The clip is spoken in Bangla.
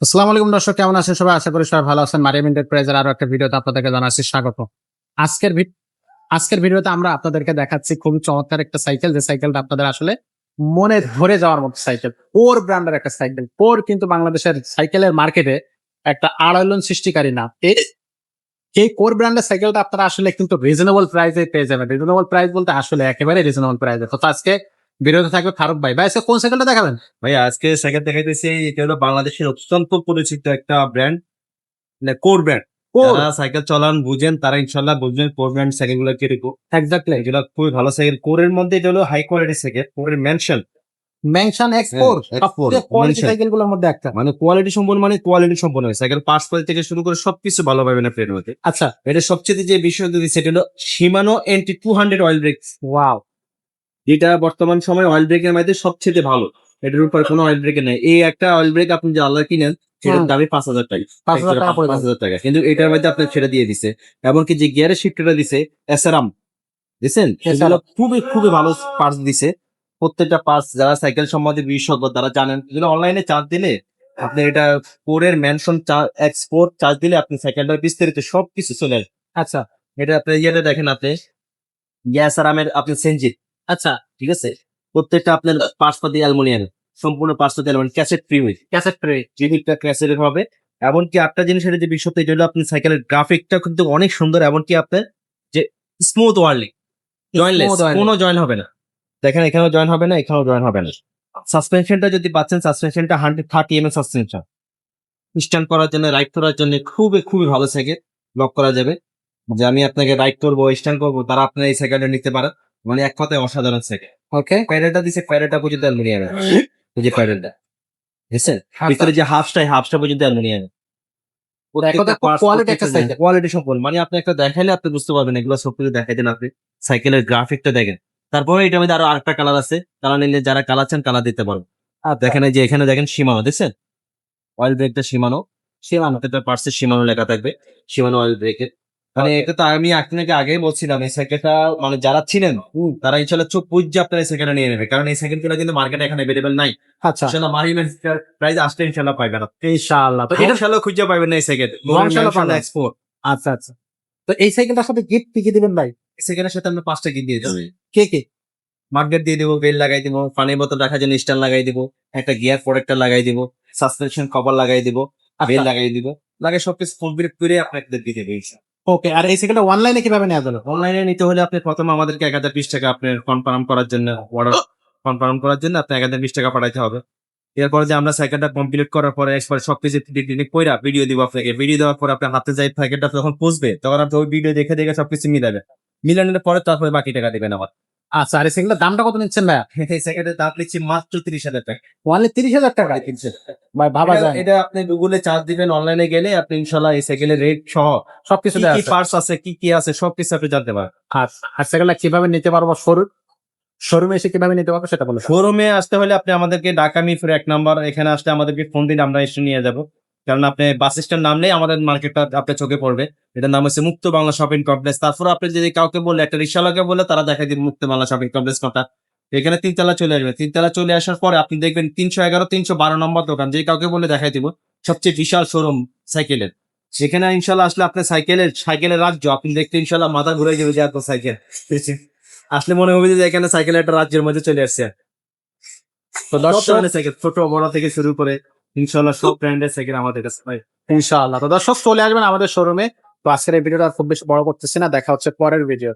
আসসালামু আলাইকুম দর্শক, কেমন আছেন সবাই? আশা করি সবাই ভালো আছেন। মারিয়াম এন্টারপ্রাইজের আরো একটা ভিডিওতে আপনাদেরকে জানাচ্ছি স্বাগত। আজকের আজকের ভিডিওতে আমরা আপনাদেরকে দেখাচ্ছি খুবই চমৎকার একটা সাইকেল, যে সাইকেলটা আপনাদের আসলে মনে ধরে যাওয়ার মতো সাইকেল। পোর ব্র্যান্ডের একটা সাইকেল। পোর কিন্তু বাংলাদেশের সাইকেলের মার্কেটে একটা আলোড়ন সৃষ্টিকারী নাম। এই কোর ব্র্যান্ডের সাইকেলটা আপনারা আসলে কিন্তু রিজনেবল প্রাইসে পেয়ে যাবেন। রিজনেবল প্রাইস বলতে আসলে একেবারে রিজনেবল প্রাইসে। তো আজকে ভিডিওতে থাকবে ফারুক ভাই। ভাই আজকে কোন সাইকেলটা দেখাবেন? ভাই আজকে সাইকেল দেখাইতেছি। এটা হলো বাংলাদেশের অত্যন্ত পরিচিত একটা ব্র্যান্ড, মানে কোর ব্র্যান্ড। কোর। যারা সাইকেল চালান বুঝেন তারা ইনশাল্লাহ বুঝবেন কোর ব্র্যান্ড সাইকেল গুলো কিরকম। এক্স্যাক্টলি। এগুলো খুবই ভালো সাইকেল। কোরের মধ্যে এটা হলো হাই কোয়ালিটি সাইকেল, কোরের মেনশন মেনশন এক্স4 সবচেয়ে কোয়ালিটি সাইকেলগুলোর মধ্যে একটা। মানে কোয়ালিটি সম্পন্ন সাইকেল। পাশ থেকে শুরু করে সবকিছু ভালো পাবেন আপনার মধ্যে। আচ্ছা, এটা সবচেয়ে যে বিষয় যদি সেটা হলো শিমানো এনটি 200 অয়েল ব্রেক, ওয়াও। যেটা বর্তমান সময় অয়েল ব্রেকের মধ্যে সবচেয়ে ভালো। এটার উপর কোনো অয়েল ব্রেক নেই। এই একটা অয়েল ব্রেক আপনি যে আলাদা কিনেন সেটার দামই 5,000 টাকা। 5,000 টাকা পড়ে যাবে। 5,000 টাকা, কিন্তু এটার মধ্যে আপনার ছেড়ে দিয়ে দিছে। এমনকি যে গিয়ারের শিফটটা দিছে এসআরএম দিছেন, সেগুলো খুবই খুবই ভালো পার্টস দিছে। প্রত্যেকটা পার্টস যারা সাইকেল সম্বন্ধে বিশেষজ্ঞ তারা জানেন। এগুলো অনলাইনে চার্জ দিলে আপনি এটা কোরের মেনশন এক্সপোর্ট চার্জ দিলে আপনি সাইকেলটার বিস্তারিত সবকিছু চলে আসবে। আচ্ছা, এটা আপনি ইয়েতে দেখেন, আপনি এসআরএম আপনি সেনজিট, আচ্ছা। ঠিক আছে। প্রত্যেকটা আপনার পার্টসপাতি অ্যালুমিনিয়াম, সম্পূর্ণ পার্টসপাতি aluminium, cassette free with cassette tray. জিনিসটা ক্যাসেটের হবে। এমনকি একটা জিনিসের যে বিষয়টা এটা হলো আপনার সাইকেলের গ্রাফিকটা কিন্তু অনেক সুন্দর। এমনকি আপনার যে স্মুথ ওয়ার্লিং, জয়েন্টলেস, কোনো জয়েন হবে না। দেখেন এখানেও জয়েন হবে না, এখানেও জয়েন হবে না। সাসপেনশনটা যদি পাচ্ছেন, সাসপেনশনটা 130 সাসপেনশন, স্ট্যান্ড করার জন্য, রাইড করার জন্য খুবই খুবই ভালো সাইকেল। লক করা যাবে যে আমি আপনাকে রাইড করবো, স্ট্যান্ড করবো, তারা আপনার এই সাইকেলটা নিতে পারেন। মানে এক কথায় অসাধারণ সাইকেল। ওকে। প্যাডেলটা দিছে, প্যাডেলটা পর্যন্ত অ্যালুমিনিয়ামের, এই যে প্যাডেলটা বুঝছেন, ভিতরে যে হাফটা পর্যন্ত অ্যালুমিনিয়ামের। কোয়ালিটি একটা সাইকেল। কোয়ালিটি সম্পন্ন, মানে আপনি একটা দেখাইলে আপনি বুঝতে পারবেন। এগুলো সব কিছু দেখাই দেন আপনি, সাইকেলের গ্রাফিকটা দেখেন। তারপরে এটার মধ্যে আরো আরেকটা কালার আছে, কালার নিলে যারা কালার চান কালার দিতে পারবেন। আর দেখেন এই যে এখানে দেখেন সীমানো দেখছেন, অয়েল ব্রেকটা সীমানো, সীমানো। এটা পার্সের সীমানো লেখা থাকবে, সীমানো অয়েল ব্রেকের। মানে এটা তো আমি আপনাকে আগেই বলছিলাম, এই সাইকেলটা মানে যারা ছিলেন তারা ইনশাল্লাহ চোখ বুঝে আপনার এই সাইকেলটা নিয়ে নেবে, কারণ এই সাইকেলগুলো কিন্তু মার্কেটে এখন অ্যাভেলেবেল নাই। আচ্ছা, ইনশাল্লাহ মারিমেন্ট প্রাইস আসলে ইনশাল্লাহ পাইবেন না। ইনশাআল্লাহ। তো এটা এটা ইনশাল্লাহ খুঁজে পাইবেন না এই সাইকেল। ইনশাআল্লাহ পাবেন। এক্সপোর্ট আচ্ছা, আচ্ছা। তো এই সাইকেলটার সাথে গিফট কি কি দিবেন ভাই? সেকেন্ডের সাথে আমরা 5টা গিফট দিয়ে দেবো। কে কে? মার্কেট দিয়ে দিব, বেল লাগাই দিব, পানির বোতল রাখার জন্য স্ট্যান্ড লাগাই দিব, একটা গিয়ার প্রোটেক্টর লাগাই দিব, সাসপেনশন কভার লাগাই দিব, বেল লাগাই দিব, লাগে সবকিছু কমপ্লিট করে আপনাকে দিয়ে দেবে। ওকে। আর এই সাইকেলটা অনলাইনে কিভাবে নেওয়া যাবে? অনলাইনে নিতে হলে আপনি প্রথমে আমাদেরকে 1020 টাকা আপনার কনফার্ম করার জন্য, অর্ডার কনফার্ম করার জন্য আপনি 1020 টাকা পাঠাইতে হবে। এরপরে যে আমরা সাইকেলটা কমপ্লিট করার পরে একবার সবকিছু কইরা ভিডিও দিব আপনাকে। ভিডিও দেওয়ার পর আপনার হাতে যাই সাইকেলটা যখন পৌঁছবে তখন আপনি ওই ভিডিও দেখে দেখে সবকিছু মিলাবেন। মিলানোর পরে তারপরে বাকি টাকা দিবেন আমার। আচ্ছা, আর এই সাইকেলটার দামটা কত নিচ্ছেন ভাইয়া? এই সাইকেলের দাম নিচ্ছি মাত্র 30,000 টাকা। অনলি 30,000 টাকা? ভাই ভাবা যায় না। এটা আপনি গুগলে চার্জ দিবেন, অনলাইনে গেলে আপনি ইনশাল্লাহ এই সাইকেলের রেট সহ সবকিছু কি দেওয়া কি আছে। পার্টস আছে, কি কি আছে সবকিছু আপনি জানতে পারবেন। আর সাইকেলটা কিভাবে নিতে পারবো? শোরুমে এসে কিভাবে নিতে পারবো সেটা বলো। শোরুমে আসতে হলে আপনি আমাদেরকে ঢাকা মিরপুর 1 নম্বর এখানে আসলে আমাদেরকে ফোন দিন, আমরা এসে নিয়ে যাব। কারণ আপনি বাস স্ট্যান্ড নামলেই আমাদের মার্কেটটা আপনার চোখে পড়বে। এটার নাম হচ্ছে মুক্ত বাংলা শপিং কমপ্লেক্স। তারপর আপনি যদি কাউকে বললে, একটা রিক্সাওয়ালাকে বললে, তারা দেখাই দিন মুক্ত বাংলা শপিং কমপ্লেক্স কোনটা। এখানে 3 তলা চলে আসবে। 3 তলা চলে আসার পরে আপনি দেখবেন 311 312 নম্বর দোকান, যে কাউকে বলে দেখাই দিব। সবচেয়ে বিশাল শোরুম সাইকেলের। সেখানে ইনশাল্লাহ আসলে আপনার সাইকেলের রাজ্য আপনি দেখতে ইনশাল্লাহ মাথা ঘুরে যাবে যে এত সাইকেল। আসলে মনে হবে যে এখানে সাইকেলের একটা রাজ্যের মধ্যে চলে আসছে। তো সব দর্শক, ধরনের সাইকেল, ছোট বড় থেকে শুরু করে ইনশাল্লাহ সব ব্র্যান্ডের সাইকেল আমাদের কাছে পাই। ইনশাআল্লাহ। তো দর্শক চলে আসবেন আমাদের শোরুমে। তো আজকের এই ভিডিওটা আর খুব বেশি বড় করতেছি না, দেখা হচ্ছে পরের ভিডিও।